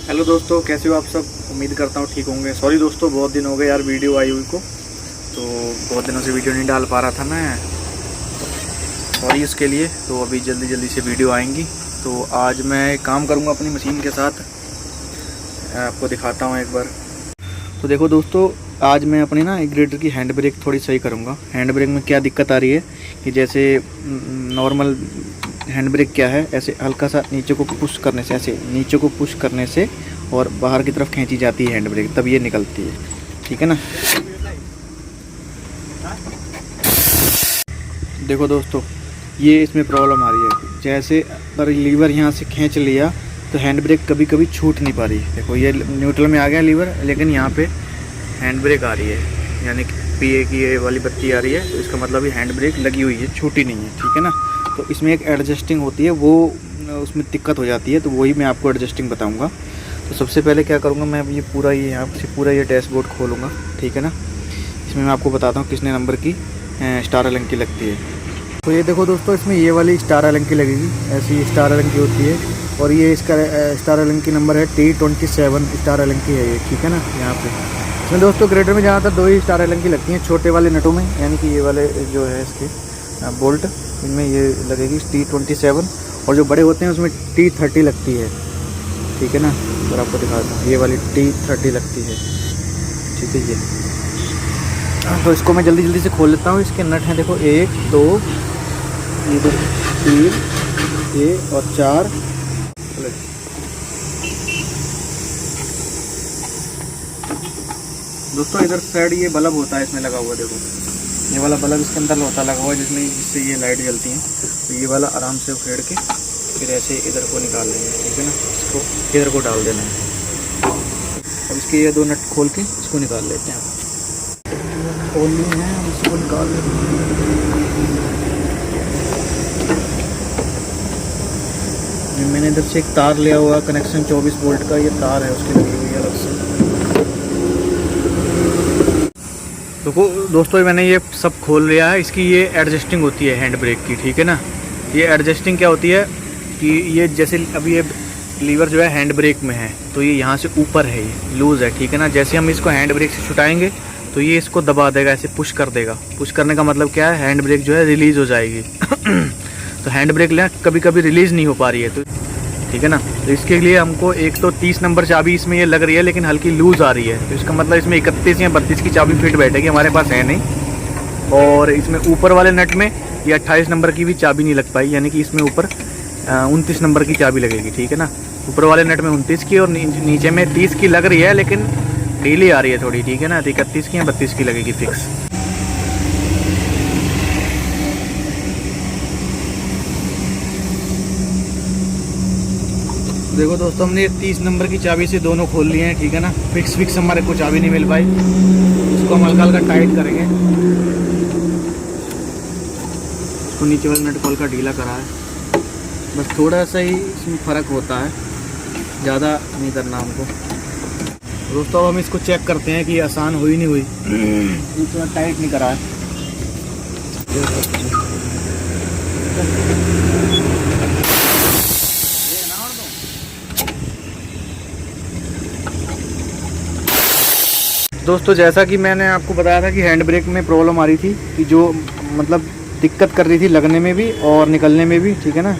Hello दोस्तों, कैसे हो आप सब। उम्मीद करता हूँ ठीक होंगे। सॉरी दोस्तों, बहुत दिन हो गए यार वीडियो आई हुई को, तो बहुत दिनों से वीडियो नहीं डाल पा रहा था मैं। सॉरी इसके लिए। तो अभी जल्दी जल्दी से वीडियो आएंगी। तो आज मैं एक काम करूँगा अपनी मशीन के साथ, आपको दिखाता हूँ एक बार। तो देखो दोस्तों, आज मैं अपनी ना ग्रेडर की हैंड ब्रेक थोड़ी सही करूँगा। हैंड ब्रेक में क्या दिक्कत आ रही है कि जैसे नॉर्मल हैंड ब्रेक क्या है, ऐसे हल्का सा नीचे को पुश करने से, ऐसे नीचे को पुश करने से और बाहर की तरफ खींची जाती है हैंड ब्रेक, तब ये निकलती है। ठीक है ना। देखो दोस्तों, ये इसमें प्रॉब्लम आ रही है। जैसे अगर लीवर यहाँ से खींच लिया तो हैंड ब्रेक कभी कभी छूट नहीं पा रही। देखो ये न्यूट्रल में आ गया लीवर, लेकिन यहाँ पे हैंड ब्रेक आ रही है, यानी कि पीए की ये वाली बत्ती आ रही है। तो इसका मतलब ये हैंड ब्रेक लगी हुई है, छूटी नहीं है। ठीक है ना। तो इसमें एक एडजस्टिंग होती है, वो उसमें दिक्कत हो जाती है, तो वही मैं आपको एडजस्टिंग बताऊंगा। तो सबसे पहले क्या करूंगा, मैं ये पूरा ये यहाँ से पूरा ये डैशबोर्ड खोलूँगा। ठीक है ना। इसमें मैं आपको बताता हूँ कितने नंबर की स्टार अलंग की लगती है। तो ये देखो दोस्तों, इसमें ये वाली स्टार अलंग की लगेगी, ऐसी स्टार अलंग की होती है। और ये इसका स्टार अलंग की नंबर है T27 स्टार अलंग की है ये। ठीक है ना। यहाँ पे इसमें दोस्तों ग्रेडर में ज़्यादातर 2 ही स्टार अलंग की लगती हैं, छोटे वाले नटों में, यानी कि ये वाले जो है इसके बोल्ट, इनमें ये लगेगी T27, और जो बड़े होते हैं उसमें T30 लगती है। ठीक है ना। और आपको दिखाता हूँ, ये वाली T30 लगती है। ठीक है। ये तो इसको मैं जल्दी जल्दी से खोल लेता हूँ। इसके नट हैं देखो, 1 2 3 ये और 4। दोस्तों इधर साइड ये बल्ब होता है इसमें लगा हुआ, देखो ये वाला बल्ब इसके अंदर होता लगा हुआ है, जिससे ये लाइट जलती है। तो ये वाला आराम से उखेड़ के फिर ऐसे इधर को निकाल लेंगे। ठीक है ना। इसको इधर को डाल देना है। अब इसके ये 2 नट खोल के इसको निकाल लेते हैं। खोल लिए हैं, हम इसको निकाल लेते हैं। मैंने इधर से एक तार लिया हुआ कनेक्शन, 24 वोल्ट का ये तार है, उसकी लगी हुई है अलग से। देखो दोस्तों, मैंने ये सब खोल लिया है। इसकी ये एडजस्टिंग होती है हैंड ब्रेक की। ठीक है ना। ये एडजस्टिंग क्या होती है कि ये जैसे अभी ये लीवर जो है हैंड ब्रेक में है, तो ये यहाँ से ऊपर है, ये लूज़ है। ठीक है ना। जैसे हम इसको हैंड ब्रेक से छुटाएंगे तो ये इसको दबा देगा, ऐसे पुश कर देगा। पुश करने का मतलब क्या है, हैंड ब्रेक जो है रिलीज़ हो जाएगी। तो हैंड ब्रेक कभी कभी रिलीज़ नहीं हो पा रही है। तो ठीक है ना। तो इसके लिए हमको एक तो 30 नंबर चाबी इसमें ये लग रही है, लेकिन हल्की लूज़ आ रही है। तो इसका मतलब इसमें 31 या 32 की चाबी फिट बैठेगी, हमारे पास है नहीं। और इसमें ऊपर वाले नट में ये 28 नंबर की भी चाबी नहीं लग पाई, यानी कि इसमें ऊपर 29 नंबर की चाबी लगेगी। ठीक है ना। ऊपर वाले नट में 29 की और नीचे में 30 की लग रही है, लेकिन ढीली आ रही है थोड़ी। ठीक है ना। तो 31 की या 32 की लगेगी फिक्स। देखो दोस्तों, हमने 30 नंबर की चाबी से दोनों खोल लिए हैं। ठीक है ना। फिक्स हमारे को चाबी नहीं मिल पाई, इसको हम हल्का हल्का टाइट करेंगे। इसको नीचे वाला नट खोल का ढीला करा है, बस थोड़ा सा ही इसमें फ़र्क होता है, ज़्यादा नहीं करना हमको। दोस्तों अब हम इसको चेक करते हैं कि आसान हुई नहीं हुई। इतना टाइट नहीं करा है। दोस्तों जैसा कि मैंने आपको बताया था कि हैंड ब्रेक में प्रॉब्लम आ रही थी, कि जो मतलब दिक्कत कर रही थी लगने में भी और निकलने में भी। ठीक है ना।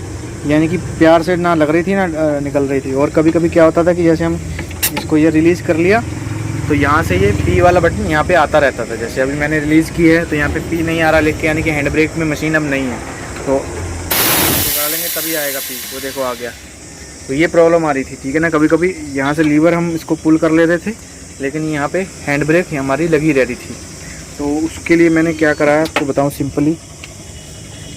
यानी कि प्यार से ना लग रही थी ना निकल रही थी। और कभी कभी क्या होता था कि जैसे हम इसको ये रिलीज़ कर लिया तो यहाँ से ये पी वाला बटन यहाँ पे आता रहता था। जैसे अभी मैंने रिलीज़ की है तो यहाँ पे पी नहीं आ रहा लिख के, यानी कि हैंड ब्रेक में मशीन अब नहीं है। तो निकालेंगे तभी आएगा पी, वो देखो आ गया। तो ये प्रॉब्लम आ रही थी। ठीक है ना। कभी कभी यहाँ से लीवर हम इसको पुल कर लेते थे, लेकिन यहाँ पे हैंड ब्रेक हमारी लगी रहती थी। तो उसके लिए मैंने क्या करा है आपको बताऊँ सिंपली।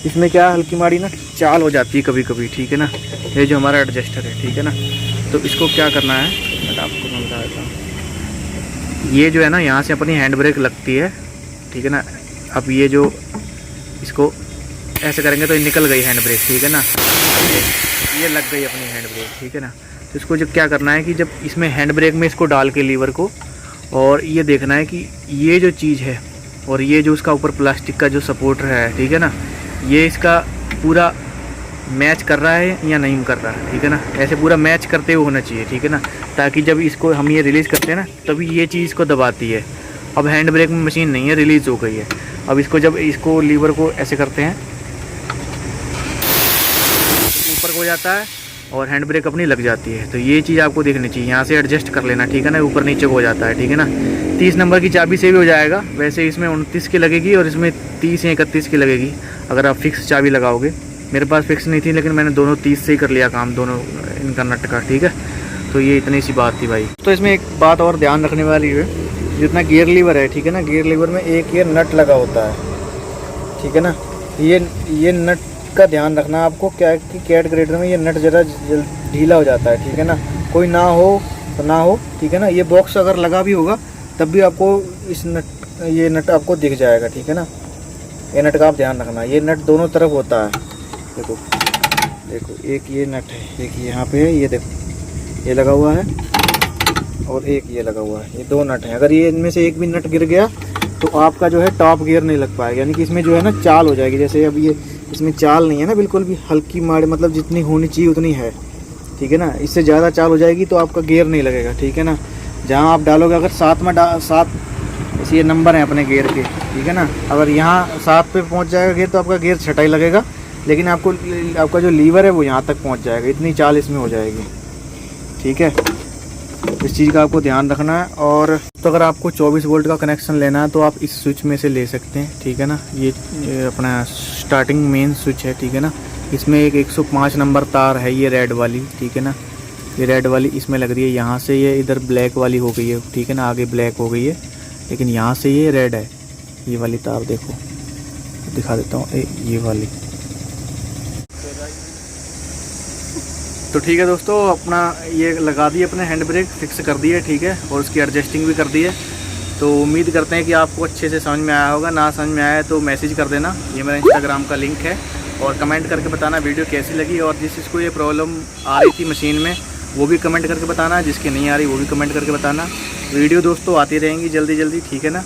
इसमें क्या हल्की माड़ी ना चाल हो जाती है कभी कभी। ठीक है ना। ये जो हमारा एडजस्टर है, ठीक है ना, तो इसको क्या करना है बट आपको मैं बता देता हूँ। ये जो है ना, यहाँ से अपनी हैंड ब्रेक लगती है। ठीक है ना। अब ये जो इसको ऐसे करेंगे तो ये निकल गई हैंड ब्रेक। ठीक है ना। ये लग गई अपनी हैंड ब्रेक। ठीक है ना। तो इसको जब क्या करना है कि जब इसमें हैंड ब्रेक में इसको डाल के लीवर को, और ये देखना है कि ये जो चीज़ है और ये जो उसका ऊपर प्लास्टिक का जो सपोर्टर है, ठीक है ना, ये इसका पूरा मैच कर रहा है या नहीं कर रहा है, ठीक है ना। ऐसे पूरा मैच करते हुए होना चाहिए, ठीक है ना, ताकि जब इसको हम ये रिलीज़ करते हैं ना तभी ये चीज़ को दबाती है। अब हैंड ब्रेक में मशीन नहीं है, रिलीज़ हो गई है। अब इसको जब इसको लीवर को ऐसे करते हैं ऊपर को हो जाता है और हैंड ब्रेक अपनी लग जाती है। तो ये चीज़ आपको देखनी चाहिए, यहाँ से एडजस्ट कर लेना, ठीक है ना, ऊपर नीचे को हो जाता है, ठीक है ना। 30 नंबर की चाबी से भी हो जाएगा, वैसे इसमें 29 की लगेगी और इसमें 30 या 31 की लगेगी अगर आप फिक्स चाबी लगाओगे। मेरे पास फिक्स नहीं थी लेकिन मैंने दोनों 30 से ही कर लिया काम, दोनों इनका नट का, ठीक है। तो ये इतनी सी बात थी भाई। तो इसमें एक बात और ध्यान रखने वाली है, जितना गियर लीवर है, ठीक है ना, गियर लीवर में एक ये नट लगा होता है, ठीक है ना। ये नट का ध्यान रखना आपको, क्या है कि कैट ग्रेडर में ये नट ज़रा ढीला हो जाता है, ठीक है ना। कोई ना हो तो ना हो, ठीक है ना। ये बॉक्स अगर लगा भी होगा तब भी आपको ये नट आपको दिख जाएगा, ठीक है ना। ये नट का आप ध्यान रखना, ये नट दोनों तरफ होता है। देखो एक ये नट है, एक यहाँ पे है, ये देखो ये लगा हुआ है और एक ये लगा हुआ है, ये 2 नट हैं। अगर ये इनमें से एक भी नट गिर गया तो आपका जो है टॉप गियर नहीं लग पाएगा, यानी कि इसमें जो है ना चाल हो जाएगी। जैसे अब ये इसमें चाल नहीं है ना बिल्कुल भी, हल्की माड़ी, मतलब जितनी होनी चाहिए उतनी है, ठीक है ना। इससे ज़्यादा चाल हो जाएगी तो आपका गियर नहीं लगेगा, ठीक है ना। जहाँ आप डालोगे, अगर 7 में 7 ये नंबर हैं अपने गियर के, ठीक है ना, अगर यहाँ 7 पे पहुँच जाएगा गियर तो आपका गियर छटाई लगेगा, लेकिन आपका जो लीवर है वो यहाँ तक पहुँच जाएगा, इतनी चाल इसमें हो जाएगी, ठीक है। इस चीज़ का आपको ध्यान रखना है। और तो अगर आपको 24 वोल्ट का कनेक्शन लेना है तो आप इस स्विच में से ले सकते हैं, ठीक है ना। ये अपना स्टार्टिंग मेन स्विच है, ठीक है ना। इसमें एक 105 नंबर तार है, ये रेड वाली, ठीक है ना। ये रेड वाली इसमें लग रही है, यहाँ से ये इधर ब्लैक वाली हो गई है, ठीक है ना, आगे ब्लैक हो गई है, लेकिन यहाँ से ये रेड है। ये वाली तार देखो, दिखा देता हूँ, ये वाली। तो ठीक है दोस्तों, अपना ये लगा दिए, अपने हैंड ब्रेक फिक्स कर दिए, ठीक है, और उसकी एडजस्टिंग भी कर दी है। तो उम्मीद करते हैं कि आपको अच्छे से समझ में आया होगा। ना समझ में आया तो मैसेज कर देना, ये मेरा इंस्टाग्राम का लिंक है, और कमेंट करके बताना वीडियो कैसी लगी। और जिस चीज़ को ये प्रॉब्लम आ रही थी मशीन में वो भी कमेंट करके बताना, जिसकी नहीं आ रही वो भी कमेंट करके बताना। वीडियो दोस्तों आती रहेंगी जल्दी जल्दी, ठीक है ना।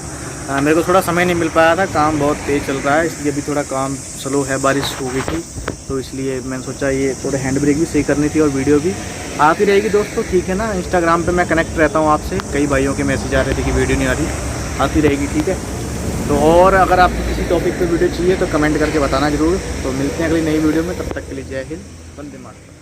मेरे को थोड़ा समय नहीं मिल पाया था, काम बहुत तेज़ चल रहा है, इसलिए अभी थोड़ा काम स्लो है, बारिश हो गई थी तो इसलिए मैंने सोचा ये थोड़े हैंड ब्रेक भी सही करनी थी, और वीडियो भी आती रहेगी दोस्तों, ठीक है ना। इंस्टाग्राम पे मैं कनेक्ट रहता हूँ आपसे, कई भाइयों के मैसेज आ रहे थे कि वीडियो नहीं आ रही, आती रहेगी, ठीक है। तो और अगर आपको किसी टॉपिक पे वीडियो चाहिए तो कमेंट करके बताना ज़रूर। तो मिलते हैं अगली नई वीडियो में, तब तक के लिए जय हिंद, वंदे मातरम।